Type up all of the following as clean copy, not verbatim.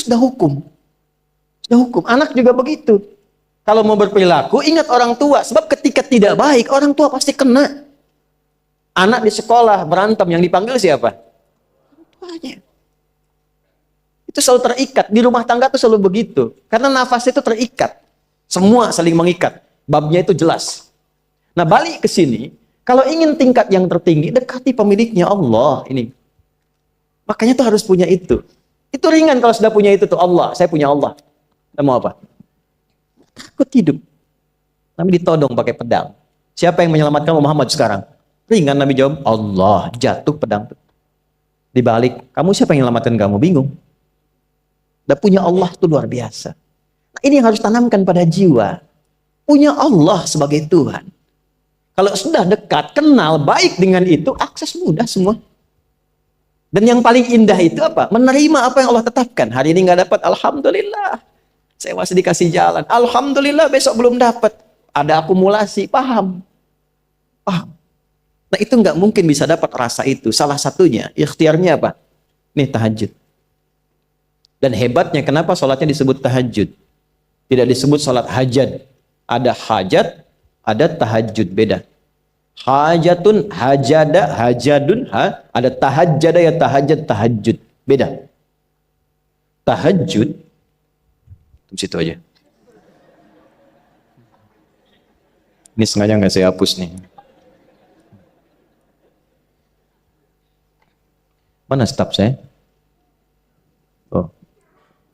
sudah hukum. Sudah hukum. Anak juga begitu. Kalau mau berperilaku, ingat orang tua. Sebab ketika tidak baik, orang tua pasti kena. Anak di sekolah berantem, yang dipanggil siapa? Orang tuanya. Itu selalu terikat. Di rumah tangga itu selalu begitu. Karena nafas itu terikat. Semua saling mengikat. Babnya itu jelas. Nah, balik ke sini. Kalau ingin tingkat yang tertinggi, dekati pemiliknya Allah. Ini. Makanya tuh harus punya itu. Itu ringan kalau sudah punya itu tuh Allah. Saya punya Allah. Kita mau apa? Takut hidup. Nabi ditodong pakai pedang. Siapa yang menyelamatkan Muhammad sekarang? Ringan Nabi jawab, Allah. Jatuh pedang. Dibalik, kamu siapa yang menyelamatkan kamu? Bingung. Dan punya Allah itu luar biasa. Nah, ini yang harus tanamkan pada jiwa. Punya Allah sebagai Tuhan. Kalau sudah dekat, kenal, baik dengan itu, akses mudah semua. Dan yang paling indah itu apa? Menerima apa yang Allah tetapkan. Hari ini nggak dapat, alhamdulillah. Saya masih dikasih jalan. Alhamdulillah, besok belum dapat. Ada akumulasi, paham. Paham. Nah, itu nggak mungkin bisa dapat rasa itu. Salah satunya, ikhtiarnya apa? Nih, tahajud. Dan hebatnya, kenapa sholatnya disebut tahajud? Tidak disebut sholat hajat. Ada hajat, ada tahajud, beda. Hajatun, hajada, hajadun, ada tahajjada ya tahajjud, tahajud. Beda. Tahajud, di situ aja. Ini sengaja nggak saya hapus nih. Mana staf saya? Oh,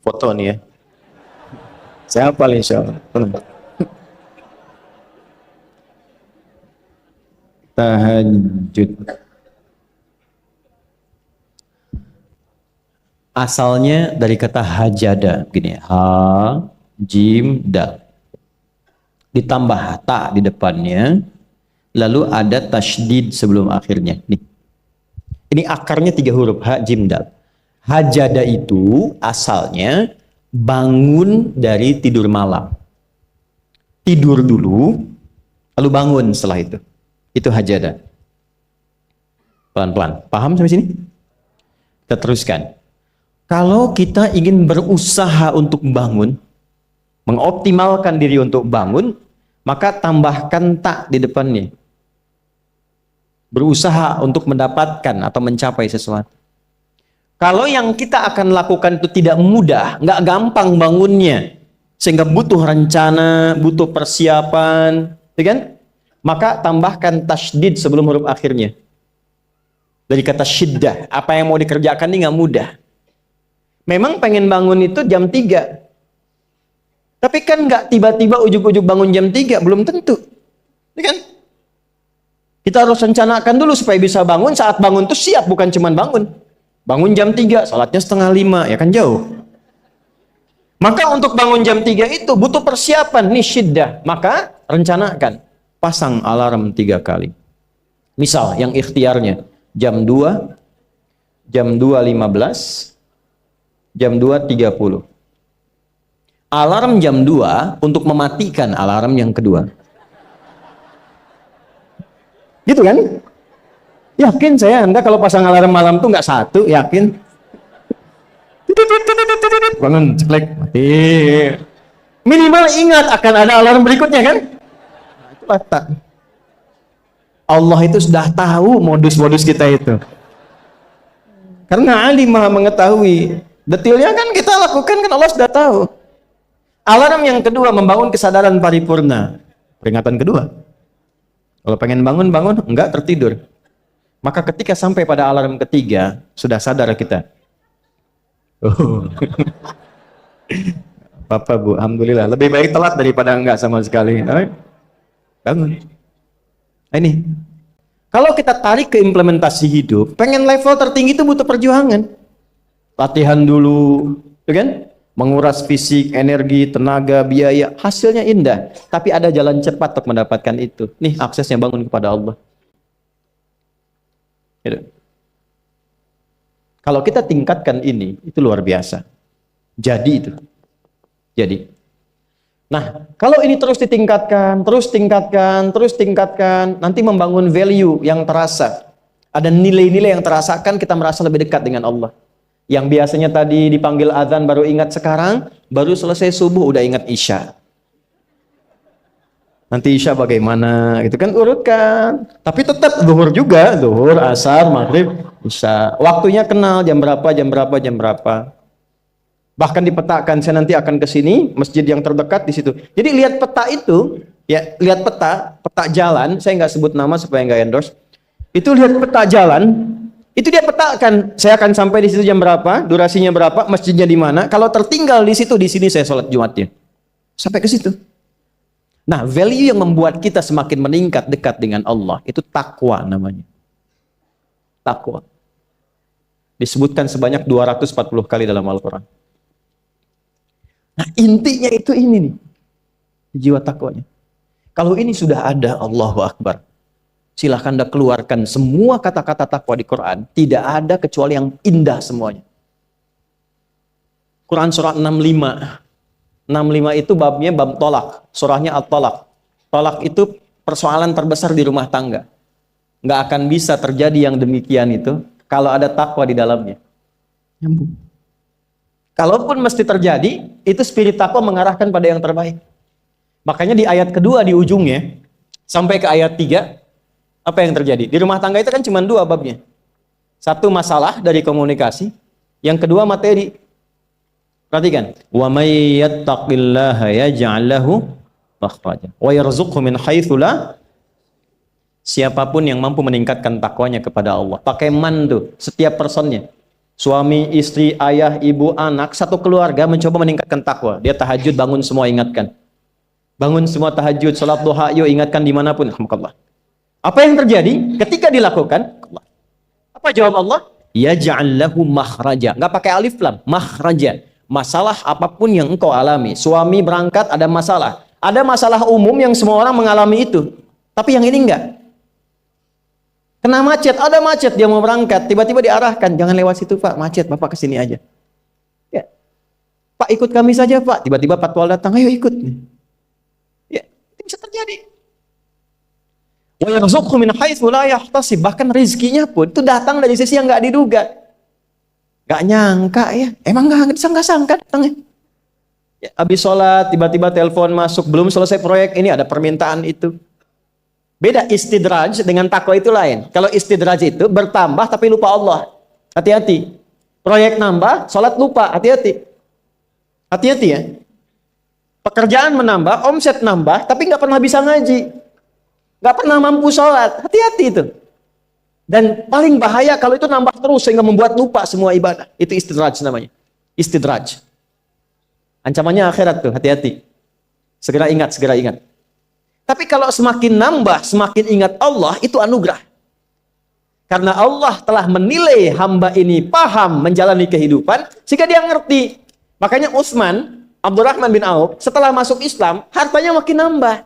foto nih ya. Saya hafal insya Allah. Tahajud. Asalnya dari kata hajada, begini, ha, jim, dal. Ditambah ta di depannya, lalu ada tasydid sebelum akhirnya. Nih. Ini akarnya 3 huruf, ha, jim, dal. Hajada itu asalnya bangun dari tidur malam. Tidur dulu, lalu bangun setelah itu. Itu hajada. Pelan-pelan. Paham sampai sini? Kita teruskan. Kalau kita ingin berusaha untuk bangun, mengoptimalkan diri untuk bangun, maka tambahkan tak di depannya. Berusaha untuk mendapatkan atau mencapai sesuatu. Kalau yang kita akan lakukan itu tidak mudah, nggak gampang bangunnya, sehingga butuh rencana, butuh persiapan, ya kan? Maka tambahkan tasydid sebelum huruf akhirnya. Dari kata syiddah, apa yang mau dikerjakan ini nggak mudah. Memang pengen bangun itu jam 3. Tapi kan nggak tiba-tiba ujuk-ujuk bangun jam 3, belum tentu. Ya kan? Kita harus rencanakan dulu supaya bisa bangun, saat bangun tuh siap, bukan cuma bangun. Bangun jam 3, salatnya 4:30, ya kan jauh. Maka untuk bangun jam 3 itu butuh persiapan, nih syiddah. Maka rencanakan. Pasang alarm 3 kali. Misal yang ikhtiarnya jam 2, jam 2.15, jam 2.30. Alarm jam 2 untuk mematikan alarm yang kedua. Gitu kan? Yakin saya, Anda kalau pasang alarm malam tuh nggak 1, yakin? Bangun, ceklek, mati. Minimal ingat akan ada alarm berikutnya kan? Tak. Allah itu sudah tahu modus-modus kita itu. Karena alim maha mengetahui. Detailnya kan kita lakukan kan Allah sudah tahu. Alarm yang kedua membangun kesadaran paripurna. Peringatan kedua. Kalau pengen bangun, enggak tertidur. Maka ketika sampai pada alarm ketiga, sudah sadar kita. Oh. Bapak, Bu, alhamdulillah. Lebih baik telat daripada enggak sama sekali. Bangun. Nah, ini. Kalau kita tarik ke implementasi hidup, pengen level tertinggi itu butuh perjuangan. Latihan dulu, ya kan? Menguras fisik, energi, tenaga, biaya, hasilnya indah. Tapi ada jalan cepat untuk mendapatkan itu. Nih, aksesnya bangun kepada Allah. Gitu. Kalau kita tingkatkan ini, itu luar biasa. Jadi itu. Jadi. Nah, kalau ini terus ditingkatkan, terus tingkatkan, nanti membangun value yang terasa. Ada nilai-nilai yang terasakan, kita merasa lebih dekat dengan Allah. Yang biasanya tadi dipanggil azan baru ingat sekarang, baru selesai subuh udah ingat isya. Nanti isya bagaimana, gitu kan urutkan. Tapi tetap zuhur juga, zuhur, asar, maghrib, isya. Waktunya kenal jam berapa, jam berapa, jam berapa. Bahkan dipetakan, saya nanti akan ke sini, masjid yang terdekat di situ. Jadi lihat peta itu, ya lihat peta jalan. Saya nggak sebut nama supaya nggak endorse. Itu lihat peta jalan. Itu dia petakan. Saya akan sampai di situ jam berapa, durasinya berapa, masjidnya di mana. Kalau tertinggal di situ, di sini saya sholat Jumatnya. Sampai ke situ. Nah, value yang membuat kita semakin meningkat dekat dengan Allah, itu takwa namanya. Takwa. Disebutkan sebanyak 240 kali dalam Al-Quran. Nah, intinya itu ini nih. Jiwa takwanya. Kalau ini sudah ada, Allahu Akbar. Silahkan Anda keluarkan semua kata-kata takwa di Quran. Tidak ada kecuali yang indah semuanya. Quran surah 65. 65 itu babnya bab tolak. Surahnya At-Tolak. Tolak itu persoalan terbesar di rumah tangga. Nggak akan bisa terjadi yang demikian itu kalau ada takwa di dalamnya. Nyambung. Kalaupun mesti terjadi, itu spirit takwa mengarahkan pada yang terbaik. Makanya di ayat kedua di ujungnya, sampai ke ayat 3, apa yang terjadi? Di rumah tangga itu kan cuma 2 babnya. Satu masalah dari komunikasi, yang kedua materi. Perhatikan, wa may yattaqillaha yaj'al lahu makhraja wa yarzuqhu min haitsu la. Siapapun yang mampu meningkatkan takwanya kepada Allah, pakai man tuh setiap personnya. Suami, istri, ayah, ibu, anak, satu keluarga mencoba meningkatkan takwa. Dia tahajud bangun semua ingatkan. Bangun semua tahajud, salat duha, yuk ingatkan dimanapun. Alhamdulillah. Apa yang terjadi ketika dilakukan? Apa jawab Allah? Yaj'al lahu makhraja. Enggak pakai alif lam, makhraja. Masalah apapun yang engkau alami, suami berangkat ada masalah. Ada masalah umum yang semua orang mengalami itu. Tapi yang ini enggak. Kena macet, ada macet, dia mau berangkat, tiba-tiba diarahkan, jangan lewat situ Pak, macet, Bapak kesini aja. Ya. Pak ikut kami saja Pak, tiba-tiba patwal datang, ayo ikut. Ya, itu bisa terjadi. Wa yarzuqhu min haitsu la yahtasib, bahkan rezekinya pun itu datang dari sisi yang enggak diduga. Gak nyangka ya, emang gak sangka datangnya. Ya, habis sholat, tiba-tiba telepon masuk, belum selesai proyek, ini ada permintaan itu. Beda istidraj dengan takwa itu lain. Kalau istidraj itu bertambah tapi lupa Allah. Hati-hati. Proyek nambah, sholat lupa, hati-hati. Hati-hati ya. Pekerjaan menambah, omset nambah, tapi gak pernah bisa ngaji. Gak pernah mampu sholat, hati-hati itu. Dan paling bahaya kalau itu nambah terus sehingga membuat lupa semua ibadah. Itu istidraj namanya. Istidraj. Ancamannya akhirat tuh, hati-hati. Segera ingat, segera ingat. Tapi kalau semakin nambah, semakin ingat Allah, itu anugerah. Karena Allah telah menilai hamba ini paham menjalani kehidupan, sehingga dia ngerti. Makanya Utsman, Abdurrahman bin Auf, setelah masuk Islam, hartanya makin nambah.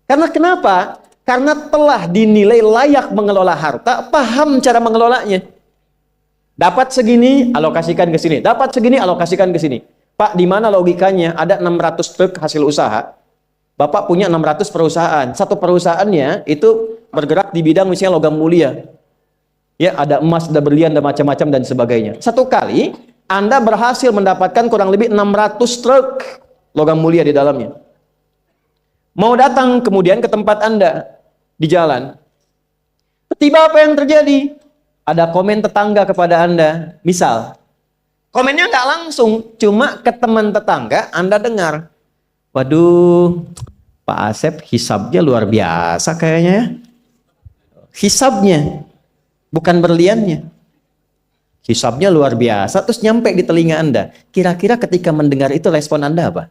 Karena kenapa? Karena telah dinilai layak mengelola harta, paham cara mengelolanya. Dapat segini, alokasikan ke sini. Dapat segini, alokasikan ke sini. Pak, di mana logikanya? Ada 600 truk hasil usaha. Bapak punya 600 perusahaan. Satu perusahaannya itu bergerak di bidang misalnya logam mulia. Ya, ada emas, ada berlian, ada macam-macam dan sebagainya. Satu kali, Anda berhasil mendapatkan kurang lebih 600 truk logam mulia di dalamnya. Mau datang kemudian ke tempat Anda. Di jalan. Tiba apa yang terjadi? Ada komen tetangga kepada Anda. Misal, komennya nggak langsung, cuma ke teman tetangga Anda dengar. Waduh, Pak Asep hisabnya luar biasa kayaknya. Hisabnya, bukan berliannya. Hisabnya luar biasa, terus nyampe di telinga Anda. Kira-kira ketika mendengar itu respon Anda apa?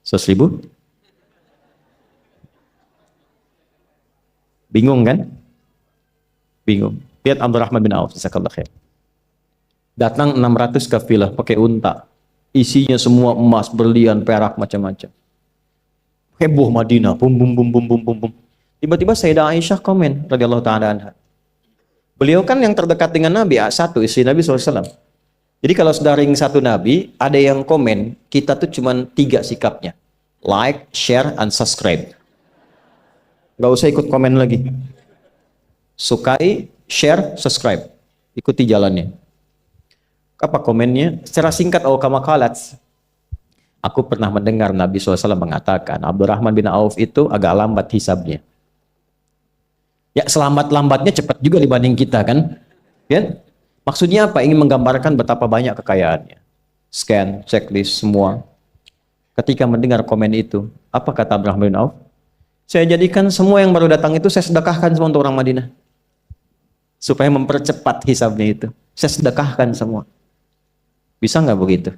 100.000? Bingung kan? Bingung. Lihat Abdurrahman bin Auf, jazakallahu khair. Datang 600 kafilah pakai unta. Isinya semua emas, berlian, perak, macam-macam. Heboh Madinah, bum bum bum bum bum bum bum. Tiba-tiba Sayyidah Aisyah komen radhiyallahu taala anha. Beliau kan yang terdekat dengan Nabi, satu istri Nabi SAW. Jadi kalau sudah ring satu Nabi, ada yang komen, kita tuh cuma 3 sikapnya. Like, share, and subscribe. Gak usah ikut komen lagi. Sukai, share, subscribe. ikuti jalannya. Apa komennya? Secara singkat, kama qalat, aku pernah mendengar Nabi SAW mengatakan, Abdurrahman bin Auf itu agak lambat hisabnya. Ya, selambat-lambatnya cepat juga dibanding kita kan? Ya? Maksudnya apa? Ingin menggambarkan betapa banyak kekayaannya. Scan, checklist, semua. Ketika mendengar komen itu, apa kata Abdurrahman bin Auf? Saya jadikan semua yang baru datang itu saya sedekahkan semua untuk orang Madinah. Supaya mempercepat hisabnya itu. Saya sedekahkan semua. Bisa nggak begitu?